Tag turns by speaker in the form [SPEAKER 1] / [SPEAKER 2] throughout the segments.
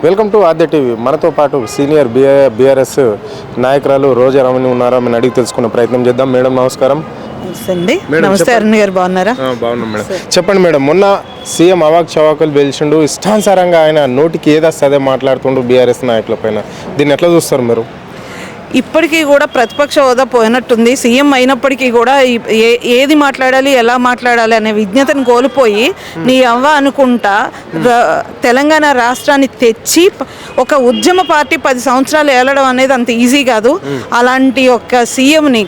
[SPEAKER 1] Welcome to Aadya TV. మనతో పాటు senior BRS నాయకురాలు రోజా రమణి ఉన్నారా అని అడిగి తెలుసుకునే ప్రయత్నం చేద్దాం. మేడం నమస్కారం.
[SPEAKER 2] నమస్తే అరుణ్ గారు, బాగున్నారా?
[SPEAKER 1] బాగున్నాం మేడం. చెప్పండి మేడం, మొన్న సీఎం అవాక్ చవాకులు పిలిచిండు, ఇష్టానుసారంగా ఆయన నోటికి ఏదొస్తే అదే మాట్లాడుతుండు బీఆర్ఎస్ నాయకుల పైన. దీన్ని ఎట్లా చూస్తారు మీరు?
[SPEAKER 2] ఇప్పటికీ కూడా ప్రతిపక్ష హోదా పోయినట్టుంది. సీఎం అయినప్పటికీ కూడా ఏది మాట్లాడాలి, ఎలా మాట్లాడాలి అనే విజ్ఞతను కోల్పోయి నీ అవ్వ అనుకుంటా తెలంగాణ రాష్ట్రాన్ని తెచ్చి ఒక ఉద్యమ పార్టీ 10 సంవత్సరాలు ఏలడం అనేది అంత ఈజీ కాదు. అలాంటి ఒక సీఎంని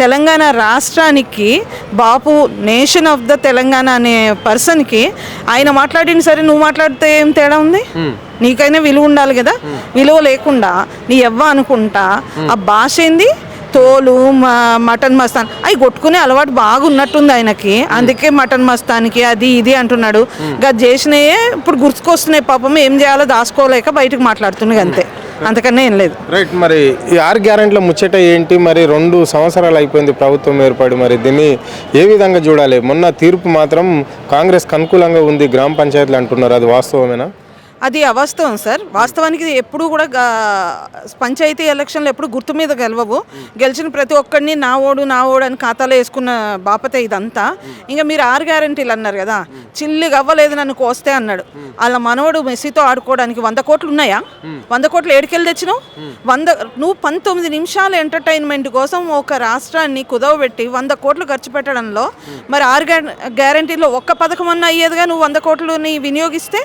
[SPEAKER 2] తెలంగాణ రాష్ట్రానికి బాపు నేషన్ ఆఫ్ ద తెలంగాణ అనే పర్సన్కి ఆయన మాట్లాడిన సరే నువ్వు మాట్లాడితే ఏం తేడా ఉంది? నీకైనా విలువ ఉండాలి కదా. విలువ లేకుండా నీ ఎవ్వ అనుకుంటా ఆ భాష ఏంది, తోలు మటన్ మస్తాన్ అవి కొట్టుకునే అలవాటు బాగున్నట్టుంది ఆయనకి. అందుకే మటన్ మస్తానికి అది ఇది అంటున్నాడు. గది చేసినయే ఇప్పుడు గుర్తుకొస్తున్నాయి. పాపం ఏం చేయాలో దాచుకోలేక బయటకు మాట్లాడుతున్నాయి, అంతే, అంతకన్నా ఏం లేదు.
[SPEAKER 1] రైట్. మరి ఈ 6 గ్యారెంటీల ముచ్చట ఏంటి? మరి 2 సంవత్సరాలు అయిపోయింది ప్రభుత్వం ఏర్పడి, మరి దీన్ని ఏ విధంగా చూడాలి? మొన్న తీర్పు మాత్రం కాంగ్రెస్కి అనుకూలంగా ఉంది గ్రామ పంచాయతీలు అంటున్నారు, అది వాస్తవమేనా?
[SPEAKER 2] అది అవాస్తవం సార్. వాస్తవానికి ఎప్పుడు కూడా పంచాయతీ ఎలక్షన్లు ఎప్పుడు గుర్తు మీద గెలవవు. గెలిచిన ప్రతి ఒక్కడిని నా ఓడు అని ఖాతాలో వేసుకున్న బాపతే ఇదంతా. ఇంకా మీరు 6 గ్యారెంటీలు అన్నారు కదా, చిల్లిగా అవ్వలేదు నన్ను కోస్తే అన్నాడు. వాళ్ళ మనవడు మెస్సీతో ఆడుకోవడానికి 100 కోట్లు ఉన్నాయా? 100 కోట్లు ఏడుకెళ్ళి తెచ్చినావు? నువ్వు 19 నిమిషాల ఎంటర్టైన్మెంట్ కోసం ఒక రాష్ట్రాన్ని కుదవబెట్టి 100 కోట్లు ఖర్చు పెట్టడంలో మరి 6 గ్యారెంటీలో ఒక్క పథకం అన్నా అయ్యేదిగా. నువ్వు 100 కోట్లని వినియోగిస్తే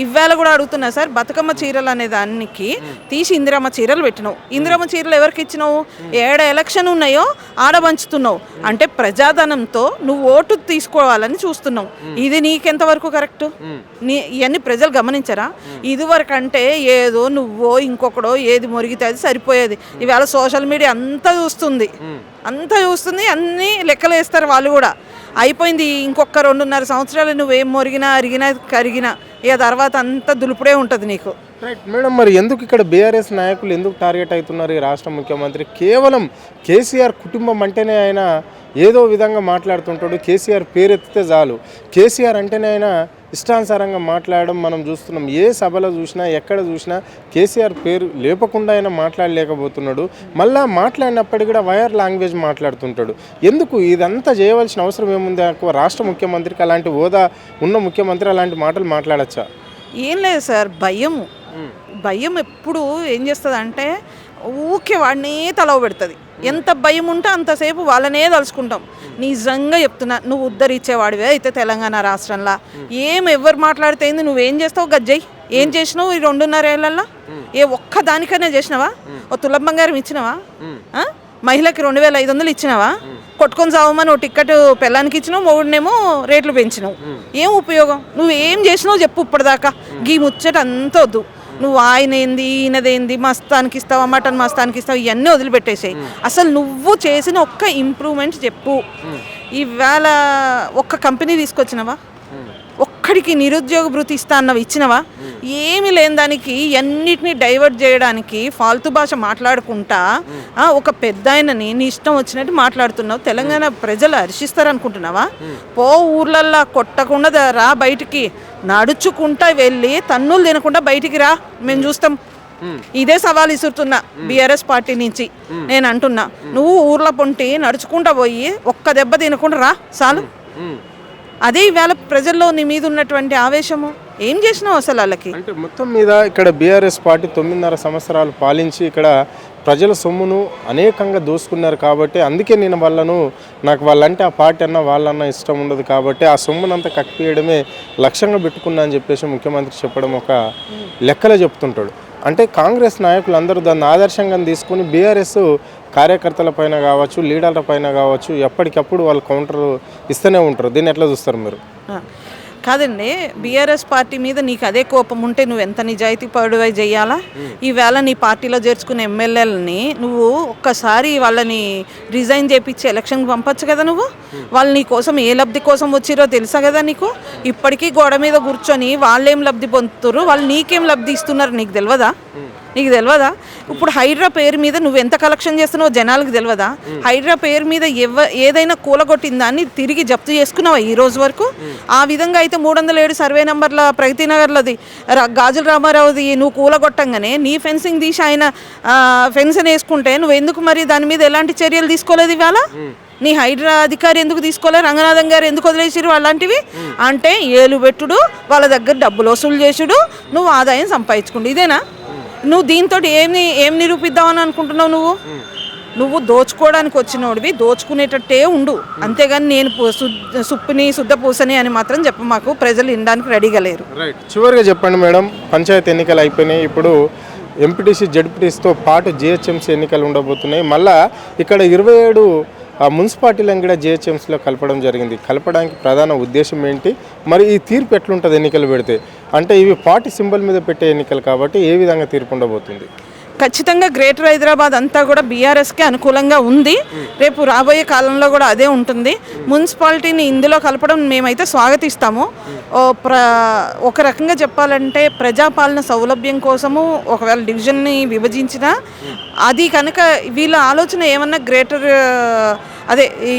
[SPEAKER 2] ఇవాళ కూడా అడుగుతున్నా సార్, బతుకమ్మ చీరలు అనే దానికి తీసి ఇందిరమ్మ చీరలు పెట్టినావు. ఇందిరమ్మ చీరలు ఎవరికి ఇచ్చినావు? ఏడ ఎలక్షన్ ఉన్నాయో ఆడ పంచుతున్నావు. అంటే ప్రజాధనంతో నువ్వు ఓటు తీసుకోవాలని చూస్తున్నావు. ఇది నీకెంతవరకు కరెక్ట్? ఇవన్నీ ప్రజలు గమనించరా? ఇదివరకు అంటే ఏదో నువ్వో ఇంకొకడో ఏది మొరిగితే అది సరిపోయేది. ఇవాళ సోషల్ మీడియా అంతా చూస్తుంది, అన్నీ లెక్కలు వేస్తారు వాళ్ళు కూడా. అయిపోయింది. ఇంకొక 2.5 సంవత్సరాలు నువ్వేం మొరిగినా అరిగినా కరిగినా ఇక తర్వాత అంతా దులుపుడే ఉంటుంది నీకు.
[SPEAKER 1] రైట్ మేడం, మరి ఎందుకు ఇక్కడ బీఆర్ఎస్ నాయకులు ఎందుకు టార్గెట్ అవుతున్నారు? ఈ రాష్ట్ర ముఖ్యమంత్రి కేవలం కేసీఆర్ కుటుంబం అంటేనే ఆయన ఏదో విధంగా మాట్లాడుతుంటాడు. కేసీఆర్ పేరెత్తితే చాలు. కేసీఆర్ అంటేనే ఆయన ఇష్టానుసారంగా మాట్లాడడం మనం చూస్తున్నాం. ఏ సభలో చూసినా ఎక్కడ చూసినా కేసీఆర్ పేరు లేపకుండా ఆయన మాట్లాడలేకపోతున్నాడు. మళ్ళీ మాట్లాడినప్పటికీ కూడా వైర్ లాంగ్వేజ్ మాట్లాడుతుంటాడు. ఎందుకు ఇదంతా చేయవలసిన అవసరం ఏముంది? రాష్ట్ర ముఖ్యమంత్రికి, అలాంటి హోదా ఉన్న ముఖ్యమంత్రి అలాంటి మాటలు మాట్లాడచ్చా?
[SPEAKER 2] ఏం లేదు సార్, భయం ఎప్పుడు ఏం చేస్తుంది అంటే ఊకే వాడినే తలవ పెడుతుంది. ఎంత భయం ఉంటే అంతసేపు వాళ్ళనే తలుచుకుంటాం. నిజంగా చెప్తున్నా, నువ్వు ఉద్ధరించేవాడివే అయితే తెలంగాణ రాష్ట్రంలో ఎవరు మాట్లాడితే నువ్వేం చేస్తావు? గజ్జయ్ ఏం చేసినావు ఈ 2.5 ఏళ్ళల్లో? ఒక్క దానికైనా చేసినావా? ఓ తులం బంగారం ఇచ్చినావా? మహిళకి 2,500 ఇచ్చినావా? కొట్టుకొని సావమని ఓ టికెట్ పెళ్ళానికి ఇచ్చినావు, మొగుడినేమో రేట్లు పెంచినావు. ఏం ఉపయోగం? నువ్వు ఏం చేసినావు చెప్పు ఇప్పటిదాకా. గీ ముచ్చట అంత వద్దు. నువ్వు ఆయన ఏంది ఈయనదేంది, మస్తానికి ఇస్తావా, మటన్ మస్తానికి ఇస్తావా, ఇవన్నీ వదిలిపెట్టేసాయి. అసలు నువ్వు చేసిన ఒక్క ఇంప్రూవ్మెంట్ చెప్పు. ఇవాళ ఒక్క కంపెనీ తీసుకొచ్చినవా? ఒక్కడికి నిరుద్యోగ భృతి ఇస్తా అన్నవి ఇచ్చినవా? ఏమి లేని దానికి అన్నిటినీ డైవర్ట్ చేయడానికి ఫాల్తూ భాష మాట్లాడుకుంటా ఒక పెద్ద ఆయనని నీ ఇష్టం వచ్చినట్టు మాట్లాడుతున్నావు. తెలంగాణ ప్రజలు హర్షిస్తారనుకుంటున్నావా? పో ఊర్లల్లా కొట్టకుండా రా, బయటికి నడుచుకుంటా వెళ్ళి తన్నులు తినకుండా బయటికి రా, మేము చూస్తాం. ఇదే సవాల్ ఇస్తున్నా బీఆర్ఎస్ పార్టీ నుంచి. నేను అంటున్నా, నువ్వు ఊర్ల పొంటి నడుచుకుంటా పోయి ఒక్క దెబ్బ తినకుండా రా చాలు. అదే ఈవేళ ప్రజల్లో నీ మీద ఉన్నటువంటి ఆవేశము. ఏం చేసినావు అసలు వాళ్ళకి? అంటే
[SPEAKER 1] మొత్తం మీద ఇక్కడ బీఆర్ఎస్ పార్టీ 9.5 సంవత్సరాలు పాలించి ఇక్కడ ప్రజల సొమ్మును అనేకంగా దోసుకున్నారు. కాబట్టి అందుకే నేను నాకు వాళ్ళంటే ఆ పార్టీ అన్న వాళ్ళన్న ఇష్టం ఉండదు. కాబట్టి ఆ సొమ్మునంతా కక్కియడమే లక్ష్యంగా పెట్టుకున్నా అని చెప్పేసి ముఖ్యమంత్రి చెప్పడం ఒక లెక్కలో చెప్తుంటాడు. అంటే కాంగ్రెస్ నాయకులు అందరూ దాన్ని ఆదర్శంగా తీసుకుని బీఆర్ఎస్ కార్యకర్తల పైన కావచ్చు, లీడర్ల పైన కావచ్చు, ఎప్పటికప్పుడు వాళ్ళు కౌంటర్ ఇస్తూనే ఉంటారు. దీన్ని ఎట్లా చూస్తారు మీరు?
[SPEAKER 2] కాదండి, బీఆర్ఎస్ పార్టీ మీద నీకు అదే కోపం ఉంటే నువ్వు ఎంత నిజాయితీ పరువై చేయాలా? ఈవేళ నీ పార్టీలో చేర్చుకున్న ఎమ్మెల్యేలని నువ్వు ఒక్కసారి వాళ్ళని రిజైన్ చేయించి ఎలక్షన్కి పంపచ్చు కదా. నువ్వు వాళ్ళు నీ కోసం ఏ లబ్ధి కోసం వచ్చిరో తెలుసా కదా నీకు? ఇప్పటికీ గోడ మీద కూర్చొని వాళ్ళేం లబ్ధి పొందుతారు, వాళ్ళు నీకేం లబ్ధి ఇస్తున్నారు నీకు తెలియదా? నీకు తెలియదా? ఇప్పుడు హైడ్రా పేరు మీద నువ్వు ఎంత కలెక్షన్ చేస్తున్నావో జనాలకు తెలియదా? హైడ్రా పేరు మీద ఏదైనా కూలగొట్టిన దాన్ని తిరిగి జప్తు చేసుకున్నావా ఈ రోజు వరకు? ఆ విధంగా అయితే 307 సర్వే నెంబర్ల ప్రగతి నగర్లది గాజుల రామారావుది నువ్వు కూలగొట్టంగానే నీ ఫెన్సింగ్ తీసి ఆయన ఫెన్సింగ్ వేసుకుంటే నువ్వు ఎందుకు మరి దాని మీద ఎలాంటి చర్యలు తీసుకోలేదు ఇవాళ? నీ హైడ్రా అధికారి ఎందుకు తీసుకోలేదు? రంగనాథన్ గారు ఎందుకు వదిలేసిరు అలాంటివి? అంటే ఏలు పెట్టుడు, వాళ్ళ దగ్గర డబ్బులు వసూలు చేసుడు, నువ్వు ఆదాయం సంపాదించుకుంటు, ఇదేనా? నువ్వు దీంతో ఏం నిరూపిద్దామని అనుకుంటున్నావు? నువ్వు దోచుకోవడానికి వచ్చినోడివి, దోచుకునేటట్టే ఉండు, అంతేగాని నేను సుప్పిని శుద్ధ పూసని అని మాత్రం చెప్ప మాకు. ప్రజలు వినడానికి రెడీగా లేరు.
[SPEAKER 1] రైట్, చివరిగా చెప్పండి మేడం, పంచాయతీ ఎన్నికలు అయిపోయినాయి, ఇప్పుడు ఎంపీటీసీ జడ్పీటీసీతో పాటు జిహెచ్ఎంసీ ఎన్నికలు ఉండబోతున్నాయి. మళ్ళీ ఇక్కడ 27 మున్సిపాలిటీలను కూడా జిహెచ్ఎంసీలో కలపడం జరిగింది. కలపడానికి ప్రధాన ఉద్దేశం ఏంటి? మరి ఈ తీర్పు ఎట్లుంటుంది ఎన్నికలు పెడితే? అంటే ఇవి పార్టీ సింబల్ మీద పెట్టే ఎన్నికలు కాబట్టి ఏ విధంగా తీర్పు ఉండబోతుంది?
[SPEAKER 2] ఖచ్చితంగా గ్రేటర్ హైదరాబాద్ అంతా కూడా బీఆర్ఎస్కి అనుకూలంగా ఉంది. రేపు రాబోయే కాలంలో కూడా అదే ఉంటుంది. మున్సిపాలిటీని ఇందులో కలపడం మేమైతే స్వాగతిస్తాము. ఒక రకంగా చెప్పాలంటే ప్రజాపాలన సౌలభ్యం కోసము ఒకవేళ డివిజన్ని విభజించినా అది కనుక వీళ్ళ ఆలోచన ఏమన్నా గ్రేటర్ అదే ఈ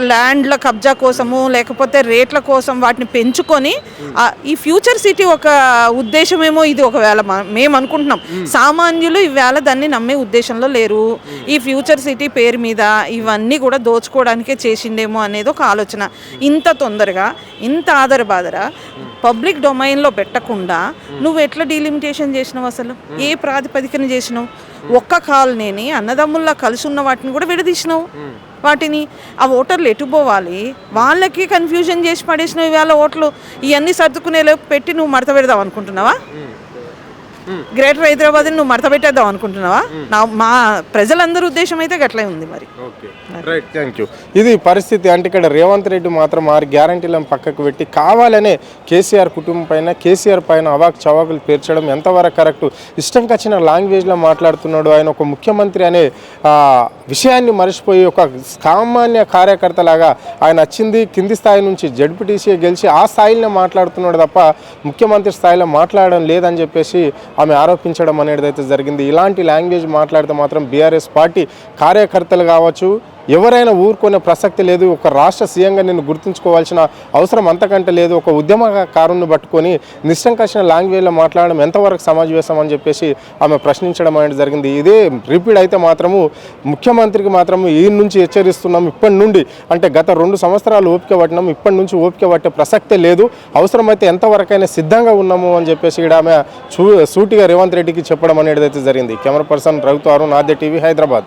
[SPEAKER 2] ల్యాండ్ల కబ్జా కోసము లేకపోతే రేట్ల కోసం వాటిని పెంచుకొని ఈ ఫ్యూచర్ సిటీ ఒక ఉద్దేశమేమో ఇది. ఒకవేళ మేము అనుకుంటున్నాం, సామాన్యులు ఈవేళ దాన్ని నమ్మే ఉద్దేశంలో లేరు. ఈ ఫ్యూచర్ సిటీ పేరు మీద ఇవన్నీ కూడా దోచుకోవడానికే చేసిండేమో అనేది ఒక ఆలోచన. ఇంత తొందరగా ఇంత ఆదరబాదర పబ్లిక్ డొమైన్లో పెట్టకుండా నువ్వు ఎట్లా డీలిమిటేషన్ చేసినావు? అసలు ఏ ప్రాతిపదికన చేసినావు? ఒక్క కాలనీని అన్నదమ్ముల్లా కలిసి ఉన్న వాటిని కూడా విడదీసినావు. వాటిని ఆ ఓటర్లు ఎటు పోవాలి వాళ్ళకి కన్ఫ్యూజన్ చేసి పడేసినావు. ఇవాళ ఓట్లు ఇవన్నీ సర్దుకునేలోపు పెట్టి నువ్వు మడత పెడదాం అనుకుంటున్నావా? గ్రేటర్ హైదరాబాద్ని నువ్వు మడత పెట్టేద్దాం అనుకుంటున్నావా? మా ప్రజలందరి ఉద్దేశం అయితే గట్లే ఉంది. మరి
[SPEAKER 1] రైట్, థ్యాంక్ యూ. ఇది పరిస్థితి. అంటే ఇక్కడ రేవంత్ రెడ్డి మాత్రం 6 గ్యారంటీలను పక్కకు పెట్టి కావాలనే కేసీఆర్ కుటుంబం పైన, కేసీఆర్ పైన అవాక్ చవాకులు పేర్చడం ఎంతవరకు కరెక్ట్? ఇష్టం వచ్చిన లాంగ్వేజ్లో మాట్లాడుతున్నాడు. ఆయన ఒక ముఖ్యమంత్రి అనే విషయాన్ని మర్చిపోయి ఒక సామాన్య కార్యకర్తలాగా ఆయన వచ్చింది కింది స్థాయి నుంచి జడ్పీటీసీ గెలిచి ఆ స్థాయిలో మాట్లాడుతున్నాడు తప్ప ముఖ్యమంత్రి స్థాయిలో మాట్లాడడం లేదని చెప్పేసి ఆమె ఆరోపించడం అనేది అయితే జరిగింది. ఇలాంటి లాంగ్వేజ్ మాట్లాడితే మాత్రం బీఆర్ఎస్ పార్టీ కార్యకర్తలు కావచ్చు ఎవరైనా ఊరుకునే ప్రసక్తి లేదు. ఒక రాష్ట్ర సీఎంగా నేను గుర్తుంచుకోవాల్సిన అవసరం అంతకంటే లేదు. ఒక ఉద్యమకారుని పట్టుకొని నిష్ఠంకసిన లాంగ్వేజ్లో మాట్లాడడం ఎంతవరకు సమాజవేశం అని చెప్పేసి ఆమె ప్రశ్నించడం అనేది జరిగింది. ఇదే రిపీట్ అయితే మాత్రము ముఖ్యమంత్రికి మాత్రము ఈ నుంచి హెచ్చరిస్తున్నాం. ఇప్పటి నుండి అంటే గత 2 సంవత్సరాలు ఓపిక పట్టినాం, ఇప్పటి నుంచి ఓపిక పట్టే ప్రసక్తే లేదు. అవసరమైతే ఎంతవరకైనా సిద్ధంగా ఉన్నాము అని చెప్పేసి ఇక్కడ ఆమె సూటిగా రేవంత్ రెడ్డికి చెప్పడం అనేది అయితే జరిగింది. కెమెరా పర్సన్ రఘుతో అరుణ్, ఆద్య టీవీ, హైదరాబాద్.